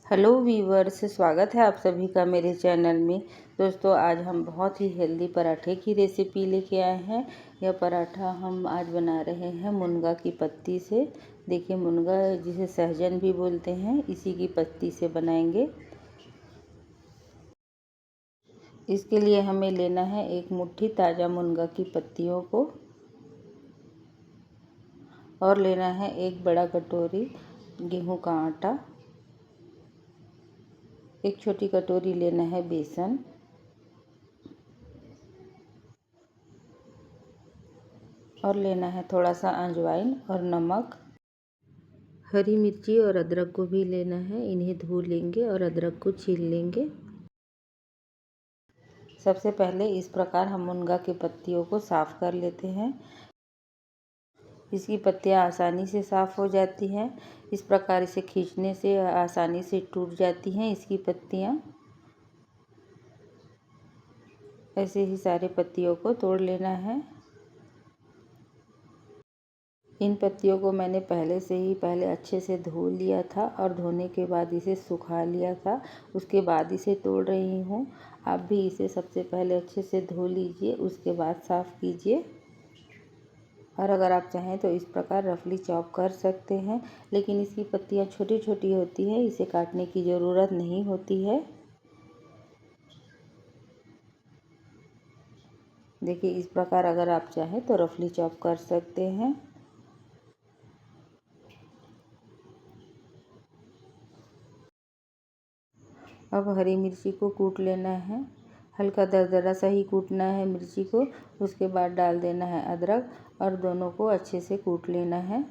Hello viewers, स्वागत है आप सभी का मेरे चैनल में। दोस्तों, आज हम बहुत ही हेल्दी पराठे की रेसिपी लेके आए हैं। यह पराठा हम आज बना रहे हैं मुनगा की पत्ती से। देखिए, मुनगा जिसे सहजन भी बोलते हैं, इसी की पत्ती से बनाएंगे। इसके लिए हमें लेना है एक मुट्ठी ताज़ा मुनगा की पत्तियों को, और लेना है एक बड़ा कटोरी गेहूं का आटा, एक छोटी कटोरी लेना है बेसन, और लेना है थोड़ा सा अजवाइन और नमक। हरी मिर्ची और अदरक को भी लेना है, इन्हें धो लेंगे और अदरक को छील लेंगे। सबसे पहले इस प्रकार हम मुनगा की पत्तियों को साफ़ कर लेते हैं। इसकी पत्तियां आसानी से साफ़ हो जाती हैं। इस प्रकार इसे खींचने से आसानी से टूट जाती हैं इसकी पत्तियां। ऐसे ही सारे पत्तियों को तोड़ लेना है। इन पत्तियों को मैंने पहले अच्छे से धो लिया था और धोने के बाद इसे सुखा लिया था। उसके बाद इसे तोड़ रही हूँ। आप भी इसे सबसे पहले अच्छे से धो लीजिए, उसके बाद साफ़ कीजिए। और अगर आप चाहें तो इस प्रकार रफली चॉप कर सकते हैं, लेकिन इसकी पत्तियाँ छोटी छोटी होती है, इसे काटने की ज़रूरत नहीं होती है। देखिए, इस प्रकार अगर आप चाहें तो रफली चॉप कर सकते हैं। अब हरी मिर्ची को कूट लेना है। हल्का दरदरा सा ही कूटना है मिर्ची को। उसके बाद डाल देना है अदरक और दोनों को अच्छे से कूट लेना है।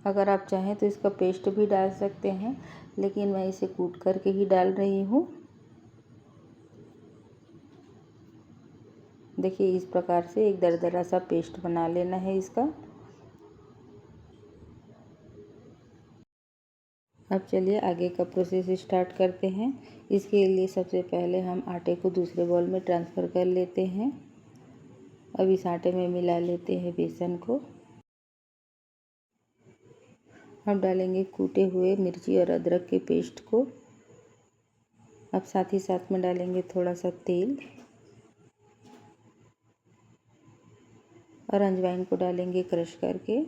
अगर आप चाहें तो इसका पेस्ट भी डाल सकते हैं, लेकिन मैं इसे कूट करके ही डाल रही हूँ। देखिए, इस प्रकार से एक दरदरा सा पेस्ट बना लेना है इसका। अब चलिए आगे का प्रोसेस स्टार्ट करते हैं। इसके लिए सबसे पहले हम आटे को दूसरे बाउल में ट्रांसफ़र कर लेते हैं। अब इस आटे में मिला लेते हैं बेसन को। अब डालेंगे कूटे हुए मिर्ची और अदरक के पेस्ट को। अब साथ ही साथ में डालेंगे थोड़ा सा तेल और अजवाइन को डालेंगे क्रश करके।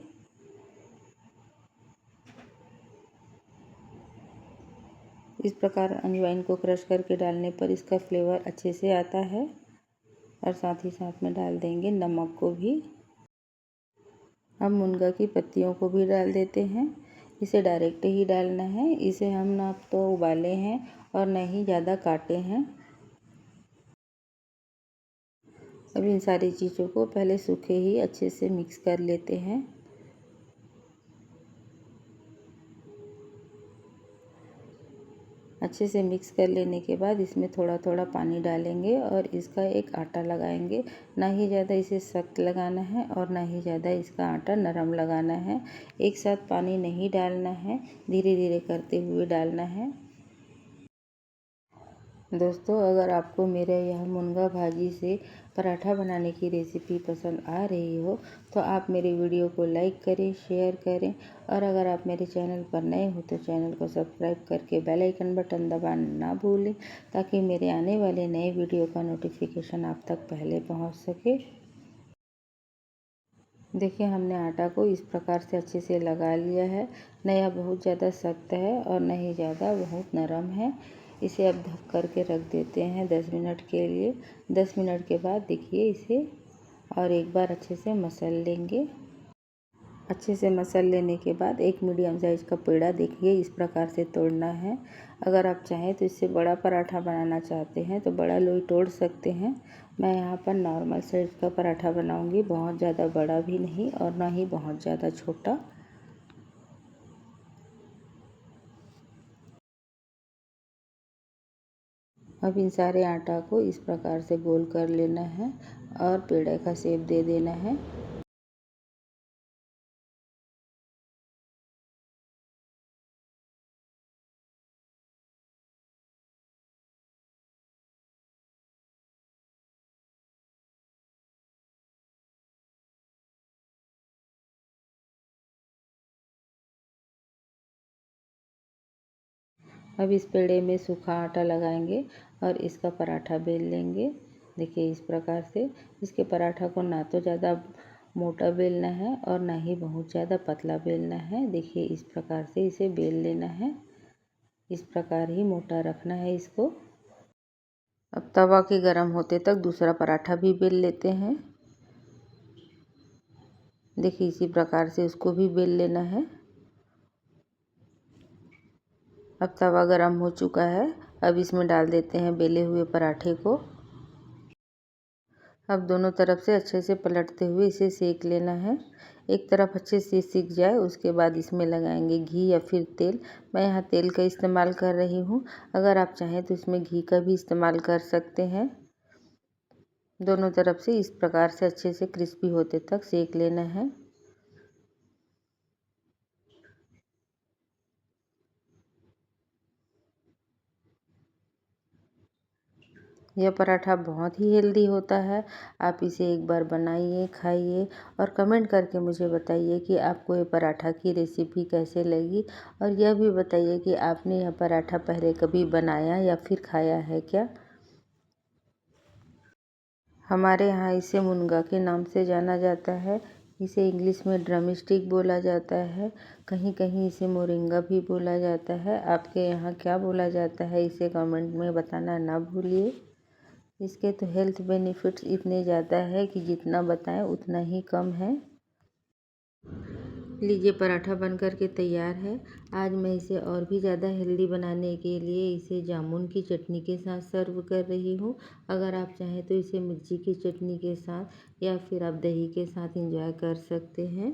इस प्रकार अजवाइन को क्रश करके डालने पर इसका फ्लेवर अच्छे से आता है। और साथ ही साथ में डाल देंगे नमक को भी। अब मुनगा की पत्तियों को भी डाल देते हैं। इसे डायरेक्ट ही डालना है, इसे हम ना तो उबाले हैं और न ही ज़्यादा काटे हैं। अब इन सारी चीज़ों को पहले सूखे ही अच्छे से मिक्स कर लेते हैं। अच्छे से मिक्स कर लेने के बाद इसमें थोड़ा थोड़ा पानी डालेंगे और इसका एक आटा लगाएंगे। ना ही ज़्यादा इसे सख्त लगाना है और ना ही ज़्यादा इसका आटा नरम लगाना है। एक साथ पानी नहीं डालना है, धीरे धीरे करते हुए डालना है। दोस्तों, अगर आपको मेरे यह मुनगा भाजी से पराठा बनाने की रेसिपी पसंद आ रही हो तो आप मेरे वीडियो को लाइक करें, शेयर करें, और अगर आप मेरे चैनल पर नए हो तो चैनल को सब्सक्राइब करके बेल आइकन बटन दबाना ना भूलें, ताकि मेरे आने वाले नए वीडियो का नोटिफिकेशन आप तक पहले पहुंच सके। देखिए, हमने आटा को इस प्रकार से अच्छे से लगा लिया है। न यह बहुत ज़्यादा सख्त है और न ही ज़्यादा बहुत नरम है। इसे अब ढक करके रख देते हैं 10 मिनट के लिए। 10 मिनट के बाद देखिए इसे और एक बार अच्छे से मसल लेंगे। अच्छे से मसल लेने के बाद एक मीडियम साइज़ का पेड़ा देखिए इस प्रकार से तोड़ना है। अगर आप चाहें तो इससे बड़ा पराठा बनाना चाहते हैं तो बड़ा लोई तोड़ सकते हैं। मैं यहाँ पर नॉर्मल साइज़ का पराठा बनाऊँगी, बहुत ज़्यादा बड़ा भी नहीं और ना ही बहुत ज़्यादा छोटा। अब इन सारे आटा को इस प्रकार से गोल कर लेना है और पेड़े का शेप दे देना है। अब इस पेड़े में सूखा आटा लगाएंगे और इसका पराठा बेल लेंगे। देखिए इस प्रकार से इसके पराठा को ना तो ज़्यादा मोटा बेलना है और ना ही बहुत ज़्यादा पतला बेलना है। देखिए इस प्रकार से इसे बेल लेना है। इस प्रकार ही मोटा रखना है इसको। अब तवा के गरम होते तक दूसरा पराठा भी बेल लेते हैं। देखिए इसी प्रकार से उसको भी बेल लेना है। अब तवा गरम हो चुका है। अब इसमें डाल देते हैं बेले हुए पराठे को। अब दोनों तरफ से अच्छे से पलटते हुए इसे सेक लेना है। एक तरफ अच्छे से सिक जाए उसके बाद इसमें लगाएंगे घी या फिर तेल। मैं यहाँ तेल का इस्तेमाल कर रही हूँ। अगर आप चाहें तो इसमें घी का भी इस्तेमाल कर सकते हैं। दोनों तरफ से इस प्रकार से अच्छे से क्रिस्पी होते तक सेक लेना है। यह पराठा बहुत ही हेल्दी होता है। आप इसे एक बार बनाइए, खाइए और कमेंट करके मुझे बताइए कि आपको ये पराठा की रेसिपी कैसे लगी। और यह भी बताइए कि आपने यह पराठा पहले कभी बनाया या फिर खाया है क्या। हमारे यहाँ इसे मुनगा के नाम से जाना जाता है। इसे इंग्लिश में ड्रम स्टिक बोला जाता है। कहीं कहीं इसे मोरिंगा भी बोला जाता है। आपके यहाँ क्या बोला जाता है इसे कमेंट में बताना ना भूलिए। इसके तो हेल्थ बेनिफिट्स इतने ज़्यादा है कि जितना बताएं उतना ही कम है। लीजिए पराठा बनकर के तैयार है। आज मैं इसे और भी ज़्यादा हेल्दी बनाने के लिए इसे जामुन की चटनी के साथ सर्व कर रही हूँ। अगर आप चाहें तो इसे मिर्ची की चटनी के साथ या फिर आप दही के साथ एंजॉय कर सकते हैं।